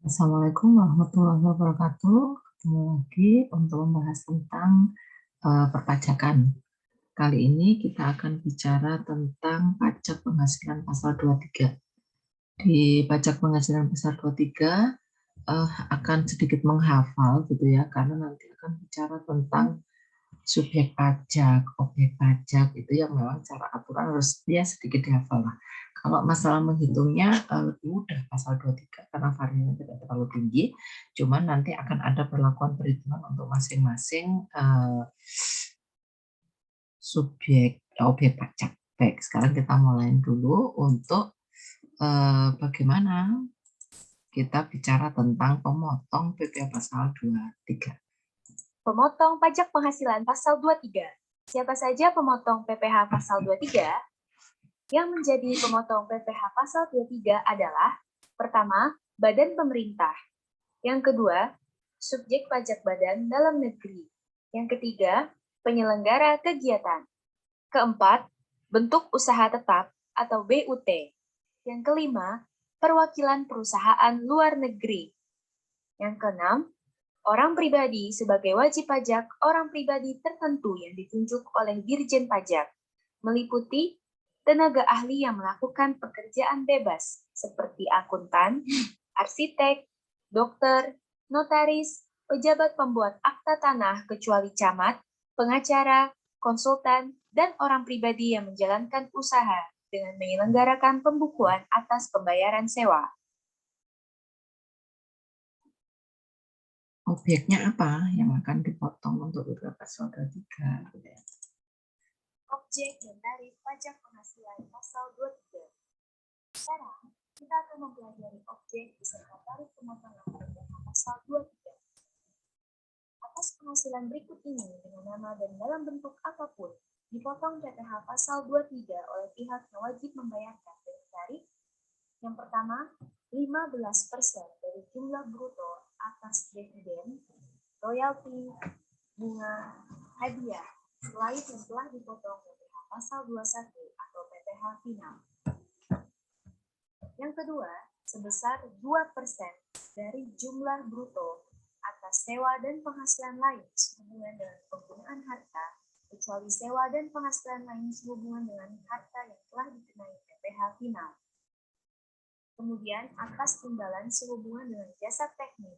Assalamualaikum warahmatullahi wabarakatuh. Ketemu lagi untuk membahas tentang perpajakan. Kali ini kita akan bicara tentang pajak penghasilan pasal 23. Di pajak penghasilan pasal 23 akan sedikit menghafal gitu ya, karena nanti akan bicara tentang subjek pajak, objek pajak, itu yang memang cara aturan harus dia sedikit dihafal lah. Kalau masalah menghitungnya lebih mudah pasal 23 karena variannya tidak terlalu tinggi, cuman nanti akan ada perlakuan perhitungan untuk masing-masing subjek objek pajak. Baik, sekarang kita mulai dulu untuk bagaimana kita bicara tentang pemotong PPh pasal 23. Pemotong pajak penghasilan pasal 23. Siapa saja pemotong PPh pasal 23? Yang menjadi pemotong PPh pasal 23 adalah: pertama, badan pemerintah; yang kedua, subjek pajak badan dalam negeri; yang ketiga, penyelenggara kegiatan; keempat, bentuk usaha tetap atau BUT; yang kelima, perwakilan perusahaan luar negeri; yang keenam, orang pribadi sebagai wajib pajak orang pribadi tertentu yang ditunjuk oleh Dirjen Pajak, meliputi tenaga ahli yang melakukan pekerjaan bebas seperti akuntan, arsitek, dokter, notaris, pejabat pembuat akta tanah kecuali camat, pengacara, konsultan, dan orang pribadi yang menjalankan usaha dengan menyelenggarakan pembukuan atas pembayaran sewa. Objeknya apa yang akan dipotong untuk pasal 23? Objek dan tarif pajak penghasilan pasal 23. Sekarang, kita akan mempelajari objek beserta tarif pemotongan PPh pasal 23. Atas penghasilan berikut ini dengan nama dan dalam bentuk apapun, dipotong PPh pasal 23 oleh pihak yang wajib membayarkan dengan tarif: yang pertama, 15% dari jumlah bruto atas dividen, royalti, bunga, hadiah, selain yang telah dipotong PPh pasal 21 atau PPh final. Yang kedua, sebesar 2% dari jumlah bruto atas sewa dan penghasilan lain sehubungan dengan penggunaan harta, kecuali sewa dan penghasilan lain sehubungan dengan harta yang telah dikenai PPh final. Kemudian, atas imbalan sehubungan dengan jasa teknik,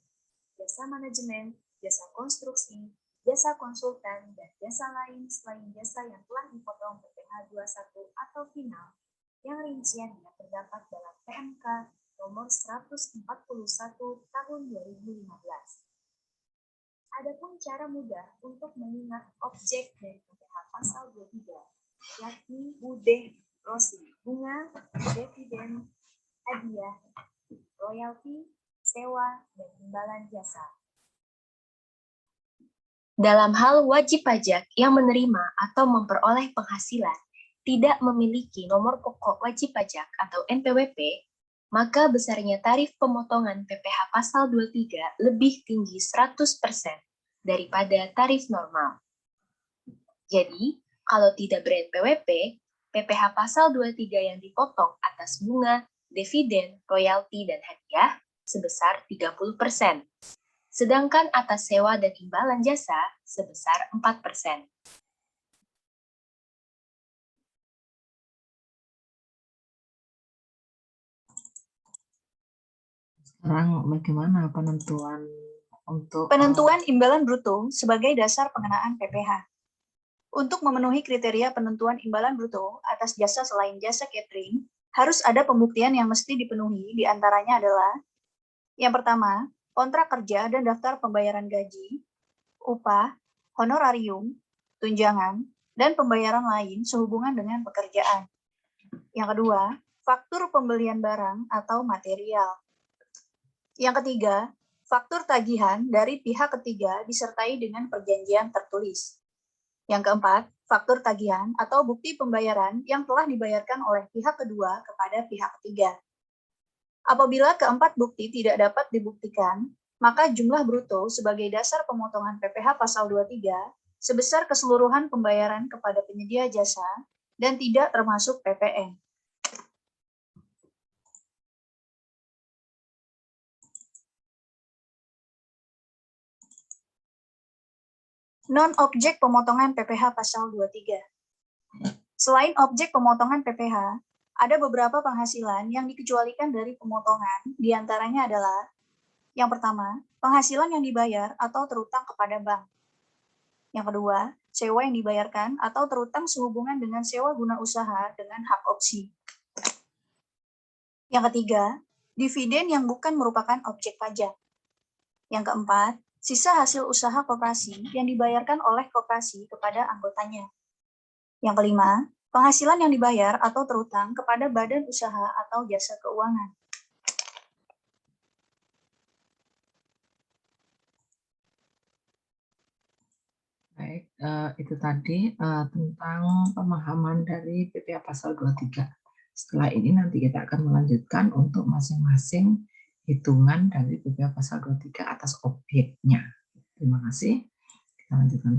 jasa manajemen, jasa konstruksi, jasa konsultan, dan jasa lain selain jasa yang telah dipotong PPh 21 atau final, yang rinciannya terdapat dalam PMK nomor 141 tahun 2015. Adapun cara mudah untuk mengingat objek dari PPh pasal 23, yakni budeh rosi, bunga, dividen, hadiah, royalti, sewa, dan imbalan jasa. Dalam hal wajib pajak yang menerima atau memperoleh penghasilan tidak memiliki nomor pokok wajib pajak atau NPWP, maka besarnya tarif pemotongan PPh pasal 23 lebih tinggi 100% daripada tarif normal. Jadi, kalau tidak ber-NPWP, PPh pasal 23 yang dipotong atas bunga, dividen, royalti, dan hadiah sebesar 30%. Sedangkan atas sewa dan imbalan jasa sebesar 4%. Sekarang bagaimana penentuan untuk penentuan imbalan bruto sebagai dasar pengenaan PPh? Untuk memenuhi kriteria penentuan imbalan bruto atas jasa selain jasa catering, harus ada pembuktian yang mesti dipenuhi, diantaranya adalah: yang pertama, kontrak kerja dan daftar pembayaran gaji, upah, honorarium, tunjangan, dan pembayaran lain sehubungan dengan pekerjaan. Yang kedua, faktur pembelian barang atau material. Yang ketiga, faktur tagihan dari pihak ketiga disertai dengan perjanjian tertulis. Yang keempat, faktur tagihan atau bukti pembayaran yang telah dibayarkan oleh pihak kedua kepada pihak ketiga. Apabila keempat bukti tidak dapat dibuktikan, maka jumlah bruto sebagai dasar pemotongan PPh pasal 23 sebesar keseluruhan pembayaran kepada penyedia jasa dan tidak termasuk PPN. Non-objek pemotongan PPh pasal 23. Selain objek pemotongan PPh, ada beberapa penghasilan yang dikecualikan dari pemotongan, diantaranya adalah yang pertama, penghasilan yang dibayar atau terutang kepada bank. Yang kedua, sewa yang dibayarkan atau terutang sehubungan dengan sewa guna usaha dengan hak opsi. Yang ketiga, dividen yang bukan merupakan objek pajak. Yang keempat, sisa hasil usaha koperasi yang dibayarkan oleh koperasi kepada anggotanya. Yang kelima, penghasilan yang dibayar atau terutang kepada badan usaha atau jasa keuangan. Baik, itu tadi tentang pemahaman dari PPh pasal 23. Setelah ini nanti kita akan melanjutkan untuk masing-masing hitungan dari PPh pasal 23 atas objeknya. Terima kasih. Kita lanjutkan.